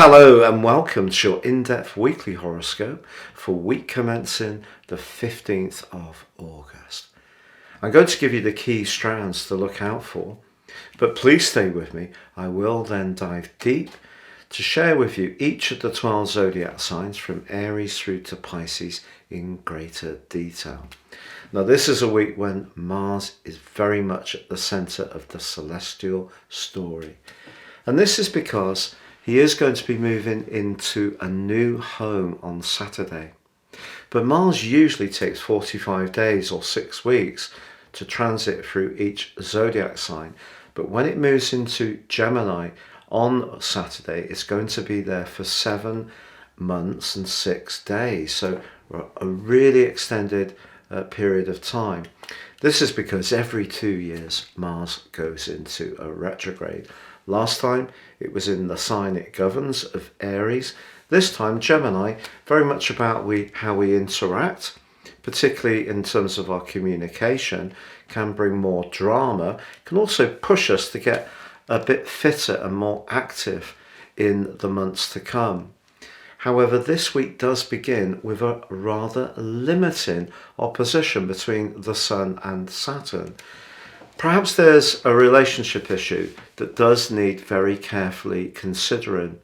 Hello and welcome to your in-depth weekly horoscope for week commencing the 15th of August. I'm going to give you the key strands to look out for, but please stay with me. I will then dive deep to share with you each of the 12 zodiac signs from Aries through to Pisces in greater detail. Now, this is a week when Mars is very much at the center of the celestial story. And this is because he is going to be moving into a new home on Saturday. But Mars usually takes 45 days or 6 weeks to transit through each zodiac sign. But when it moves into Gemini on Saturday, it's going to be there for 7 months and 6 days. So a really extended period of time. This is because every 2 years Mars goes into a retrograde. Last time it was in the sign it governs of Aries. This time Gemini, very much about how we interact, particularly in terms of our communication, can bring more drama, can also push us to get a bit fitter and more active in the months to come. However, this week does begin with a rather limiting opposition between the Sun and Saturn. Perhaps there's a relationship issue that does need very carefully considering.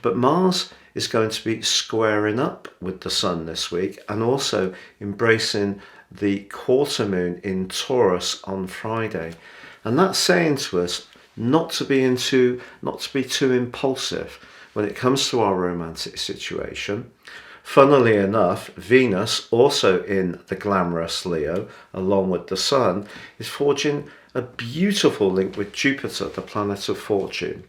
But Mars is going to be squaring up with the Sun this week and also embracing the quarter moon in Taurus on Friday. And that's saying to us not to be too impulsive when it comes to our romantic situation. Funnily enough, Venus, also in the glamorous Leo, along with the Sun, is forging a beautiful link with Jupiter, the planet of fortune.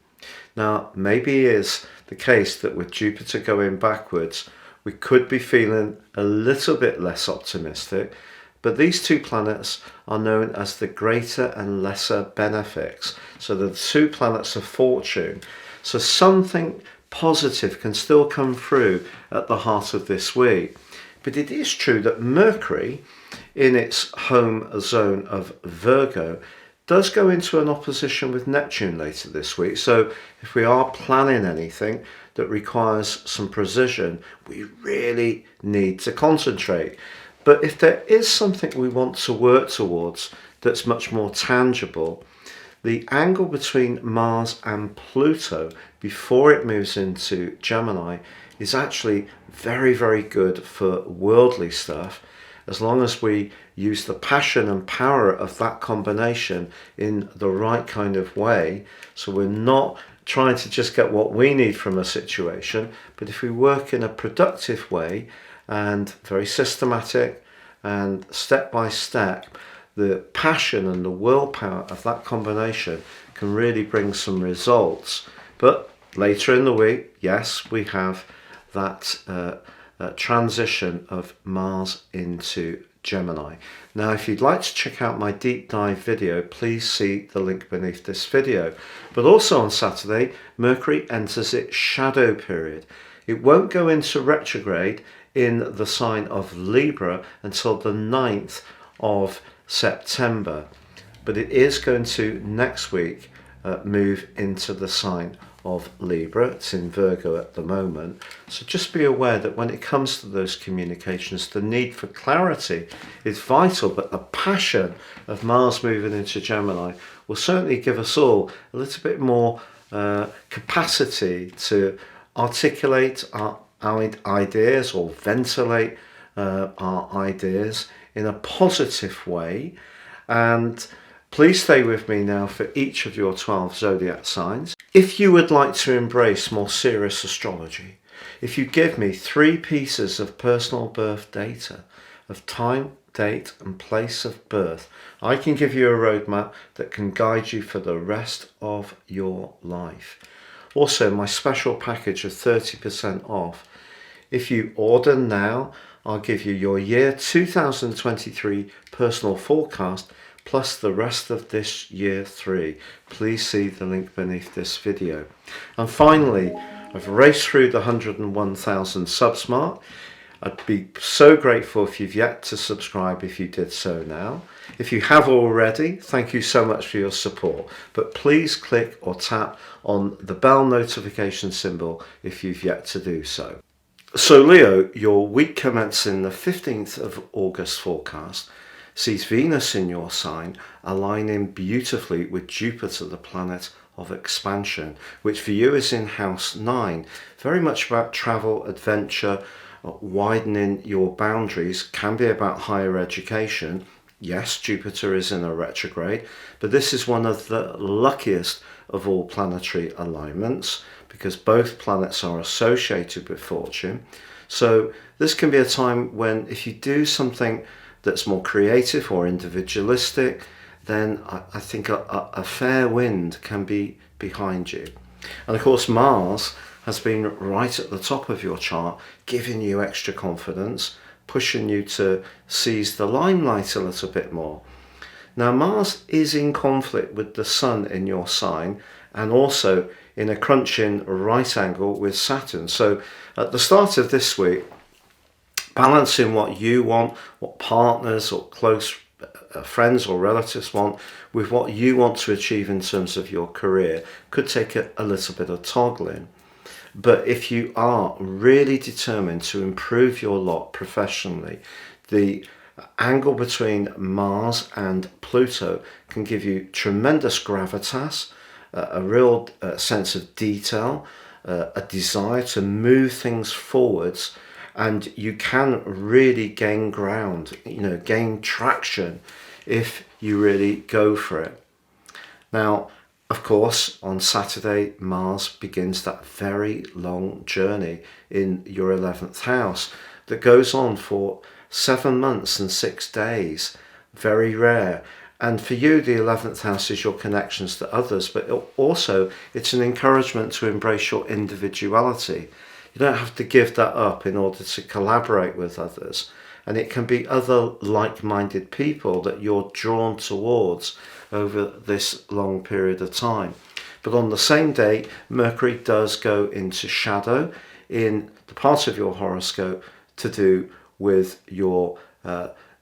Now, maybe it is the case that with Jupiter going backwards, we could be feeling a little bit less optimistic, but these two planets are known as the greater and lesser benefics. So the two planets of fortune. So something positive can still come through at the heart of this week. But it is true that Mercury, in its home zone of Virgo, does go into an opposition with Neptune later this week. So if we are planning anything that requires some precision, we really need to concentrate. But if there is something we want to work towards that's much more tangible, the angle between Mars and Pluto before it moves into Gemini is actually very, very good for worldly stuff, as long as we use the passion and power of that combination in the right kind of way. So we're not trying to just get what we need from a situation, but if we work in a productive way and very systematic and step by step, the passion and the willpower of that combination can really bring some results. But later in the week, yes, we have that transition of Mars into Gemini. Now, if you'd like to check out my deep dive video, please see the link beneath this video. But also on Saturday, Mercury enters its shadow period. It won't go into retrograde in the sign of Libra until the 9th of September, but it is going to next week move into the sign of Libra. It's in Virgo at the moment, so just be aware that when it comes to those communications, the need for clarity is vital, but the passion of Mars moving into Gemini will certainly give us all a little bit more capacity to articulate our ideas or ventilate our ideas in a positive way. And please stay with me now for each of your 12 zodiac signs. If you would like to embrace more serious astrology, if you give me 3 pieces of personal birth data of time, date and place of birth, I can give you a roadmap that can guide you for the rest of your life. Also, my special package of 30% off. If you order now, I'll give you your year 2023 personal forecast plus the rest of this year 3. Please see the link beneath this video. And finally, I've raced through the 101,000 subs mark. I'd be so grateful if you've yet to subscribe if you did so now. If you have already, thank you so much for your support. But please click or tap on the bell notification symbol if you've yet to do so. So Leo, your week commencing the 15th of August forecast sees Venus in your sign aligning beautifully with Jupiter, the planet of expansion, which for you is in house 9. Very much about travel, adventure, widening your boundaries, can be about higher education. Yes, Jupiter is in a retrograde, but this is one of the luckiest of all planetary alignments because both planets are associated with fortune. So this can be a time when if you do something that's more creative or individualistic, then I think a fair wind can be behind you. And of course Mars has been right at the top of your chart, giving you extra confidence, pushing you to seize the limelight a little bit more. Now Mars is in conflict with the Sun in your sign and also in a crunching right angle with Saturn. So at the start of this week, balancing what you want, what partners or close friends or relatives want with what you want to achieve in terms of your career could take a little bit of toggling. But if you are really determined to improve your lot professionally, the angle between Mars and Pluto can give you tremendous gravitas, a real sense of detail, a desire to move things forwards, and you can really gain ground, gain traction if you really go for it. Now, of course, on Saturday, Mars begins that very long journey in your 11th house that goes on for 7 months and 6 days. Very rare. And for you, the 11th house is your connections to others, but also it's an encouragement to embrace your individuality. You don't have to give that up in order to collaborate with others. And it can be other like-minded people that you're drawn towards over this long period of time. But on the same day, Mercury does go into shadow in the part of your horoscope to do with your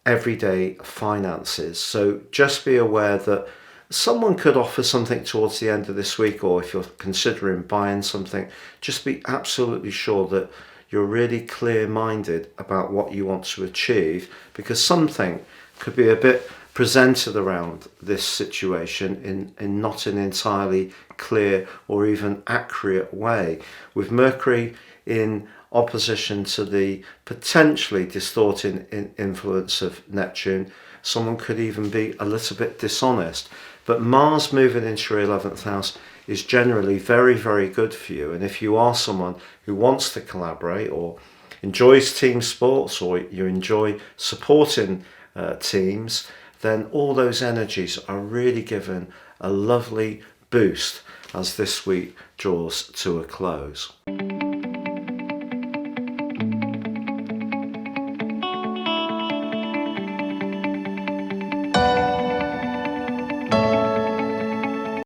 everyday finances. So just be aware that someone could offer something towards the end of this week, or if you're considering buying something, just be absolutely sure that you're really clear-minded about what you want to achieve, because something could be a bit presented around this situation in not an entirely clear or even accurate way. With Mercury in opposition to the potentially distorting influence of Neptune, someone could even be a little bit dishonest. But Mars moving into your 11th house is generally very, very good for you. And if you are someone who wants to collaborate or enjoys team sports, or you enjoy supporting teams, then all those energies are really given a lovely boost as this week draws to a close.